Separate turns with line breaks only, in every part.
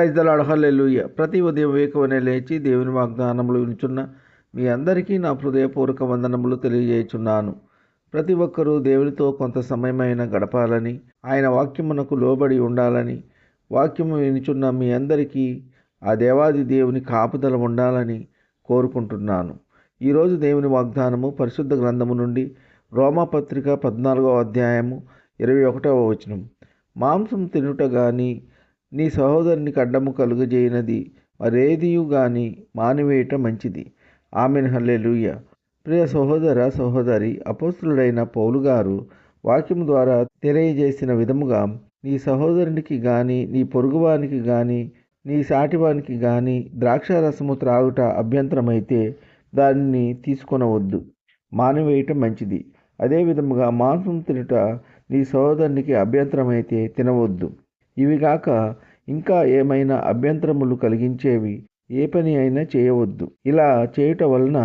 Praise the lord, హల్లెలూయా. ప్రతి ఉదయం వేకువనే లేచి దేవుని వాగ్దానములు వినుచున్న మీ అందరికీ నా హృదయపూర్వక వందనములు తెలియజేయుచున్నాను. ప్రతి ఒక్కరూ దేవునితో కొంత సమయమైన గడపాలని, ఆయన వాక్యమునకు లోబడి ఉండాలని, వాక్యము వినుచున్న మీ అందరికీ ఆ దేవాది దేవుని కాపుదల ఉండాలని కోరుకుంటున్నాను. ఈరోజు దేవుని వాగ్దానము పరిశుద్ధ గ్రంథము నుండి రోమాపత్రిక 14వ అధ్యాయము 21వ వచనం. మాంసం తినుట గాని నీ సహోదరునికి అడ్డము కలుగజేయనది మరేదియు గాని మానివేయటం మంచిది. ఆమెన్, హల్లెలూయా. ప్రియ సహోదర సహోదరి, అపోస్తులుడైన పౌలు గారు వాక్యము ద్వారా తెలియజేసిన విధముగా నీ సహోదరునికి గాని, నీ పొరుగువానికి గాని, నీ సాటివానికి గాని ద్రాక్షారసము త్రాగుట అభ్యంతరమైతే దానిని తీసుకొనవద్దు, మానివేయటం మంచిది. అదేవిధముగా మాంసం తినుట నీ సహోదరునికి అభ్యంతరమైతే తినవద్దు. ఇవిగాక ఇంకా ఏమైనా అభ్యంతరములు కలిగించేవి ఏ పని అయినా చేయవద్దు. ఇలా చేయుట వలన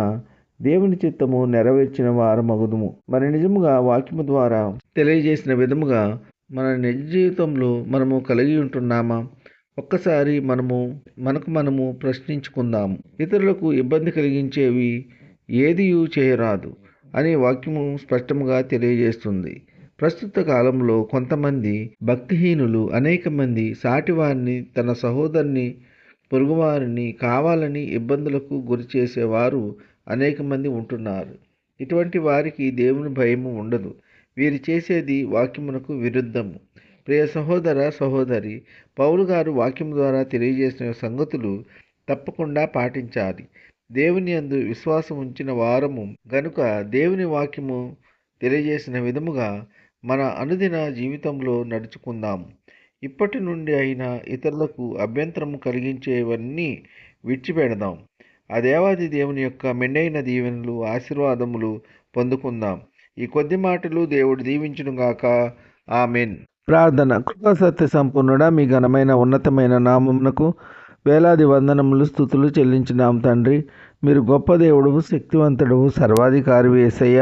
దేవుని చిత్తము నెరవేర్చిన వారమగుదుము. మరి నిజముగా వాక్యము ద్వారా తెలియజేసిన విధముగా మన నిజ జీవితంలో మనము కలిగి ఉంటున్నామా? ఒక్కసారి మనము ప్రశ్నించుకుందాము. ఇతరులకు ఇబ్బంది కలిగించేవి ఏదియూ చేయరాదు అని వాక్యము స్పష్టంగా తెలియజేస్తుంది. ప్రస్తుత కాలంలో కొంతమంది భక్తిహీనులు అనేక మంది సాటివారిని, తన సహోదరుని, పొరుగువారిని కావాలని ఇబ్బందులకు గురి చేసేవారు అనేక మంది ఉంటున్నారు. ఇటువంటి వారికి దేవుని భయము ఉండదు. వీరు చేసేది వాక్యమునకు విరుద్ధము. ప్రియ సహోదర సహోదరి, పౌలు గారు వాక్యం ద్వారా తెలియజేసిన సంగతులు తప్పకుండా పాటించాలి. దేవుని యందు విశ్వాసం ఉంచిన వారము గనుక దేవుని వాక్యము తెలియజేసిన విధముగా మన అనుదిన జీవితంలో నడుచుకుందాము. ఇప్పటి నుండి అయినా ఇతరులకు అభ్యంతరము కలిగించేవన్నీ విడిచిపెడదాం. ఆ దేవాది దేవుని యొక్క మెండైన దీవెనలు, ఆశీర్వాదములు పొందుకుందాం. ఈ కొద్ది మాటలు దేవుడు దీవించునుగాక. ఆమెన్. ప్రార్థన. కృపా సత్య సంపూర్ణుడా, మీ ఘనమైన ఉన్నతమైన నామమునకు వేలాది వందనములు, స్తుతులు చెల్లించినాం తండ్రి. మీరు గొప్ప దేవుడు, శక్తివంతుడు, సర్వాధికారి యేసయ్య.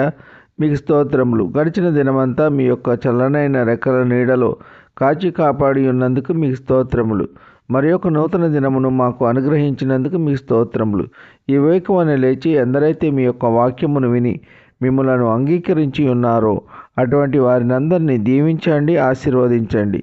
మీకు స్తోత్రములు. గడిచిన దినమంతా మీ యొక్క చల్లనైన రెక్కల నీడలో కాచి కాపాడి ఉన్నందుకు మీకు స్తోత్రములు. మరి యొక్క నూతన దినమును మాకు అనుగ్రహించినందుకు మీకు స్తోత్రములు. ఈ వేకువన లేచి ఎందరైతే మీ యొక్క వాక్యమును విని మిమ్మలను అంగీకరించి ఉన్నారో అటువంటి వారిని అందరినీ దీవించండి, ఆశీర్వదించండి.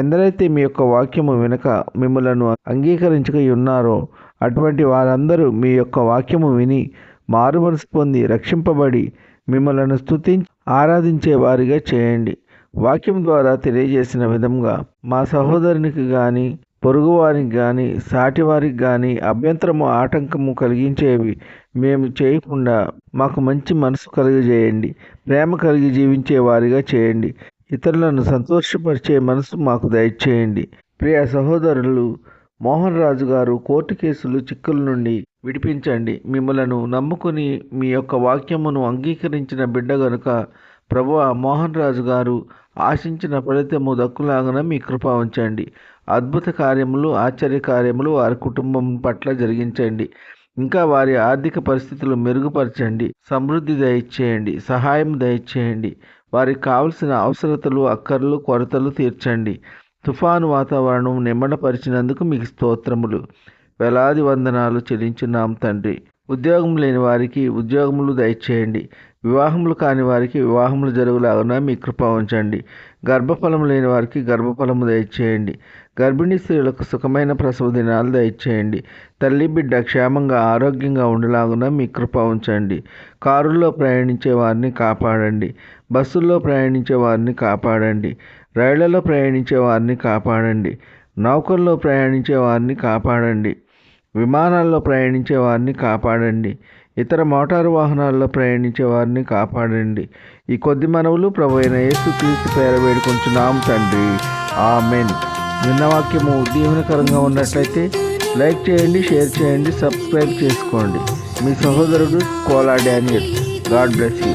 ఎందరైతే మీ యొక్క వాక్యము వినక మిమ్మలను అంగీకరించక ఉన్నారో అటువంటి వారందరూ మీ యొక్క వాక్యము విని మారుమనసు పొంది రక్షింపబడి మిమ్మలను స్తుతించి ఆరాధించే వారిగా చేయండి. వాక్యం ద్వారా తెలియజేసిన విధంగా మా సహోదరునికి కానీ, పొరుగువారికి కానీ, సాటివారికి కానీ అభ్యంతరము, ఆటంకము కలిగించేవి మేము చేయకుండా మాకు మంచి మనసు కలిగజేయండి. ప్రేమ కలిగి జీవించే వారిగా చేయండి. ఇతరులను సంతోషపరిచే మనసు మాకు దయచేయండి. ప్రియ సహోదరులు మోహన్ రాజు గారు కోర్టు కేసులు చిక్కుల నుండి విడిపించండి. మిమ్మలను నమ్ముకుని మీ యొక్క వాక్యమును అంగీకరించిన బిడ్డ గనుక ప్రభువా, మోహన్ రాజు గారు ఆశించిన ఫలితము దక్కులాగన మీ కృప ఉంచండి. అద్భుత కార్యములు, ఆశ్చర్య కార్యములు వారి కుటుంబం పట్ల జరిగించండి. ఇంకా వారి ఆర్థిక పరిస్థితులు మెరుగుపరచండి. సమృద్ధి దయచేయండి, సహాయం దయచేయండి. వారికి కావలసిన అవసరతలు, అక్కర్లు, కొరతలు తీర్చండి. తుఫాను వాతావరణం నిమ్మడపరిచినందుకు మీకు స్తోత్రములు, వేలాది వందనాలు చెల్లించున్నాం తండ్రి. ఉద్యోగం లేని వారికి ఉద్యోగములు దయచేయండి. వివాహములు కాని వారికి వివాహములు జరుగులాగున మీ కృప ఉంచండి. గర్భఫలము లేని వారికి గర్భఫలము దయచేయండి. గర్భిణీ స్త్రీలకు సుఖమైన ప్రసవ దినాలు దయచేయండి. తల్లి బిడ్డ క్షేమంగా ఆరోగ్యంగా ఉండలాగున మీ కృప ఉంచండి. కారుల్లో ప్రయాణించే వారిని కాపాడండి. బస్సుల్లో ప్రయాణించే వారిని కాపాడండి. రైళ్లలో ప్రయాణించే వారిని కాపాడండి. నౌకల్లో ప్రయాణించే వారిని కాపాడండి. విమానాల్లో ప్రయాణించే వారిని కాపాడండి. ఇతర మోటారు వాహనాల్లో ప్రయాణించే వారిని కాపాడండి. ఈ కొద్ది మనవులు ప్రభువైన యేసుక్రీస్తు పేర వేడుకొంచున్నాం తండ్రి. ఆమెన్. నిన్న వాక్యము దీవెనకరంగా ఉన్నట్లయితే లైక్ చేయండి, షేర్ చేయండి, సబ్స్క్రైబ్ చేసుకోండి. మీ సహోదరుడు Kola Daniel. God bless you.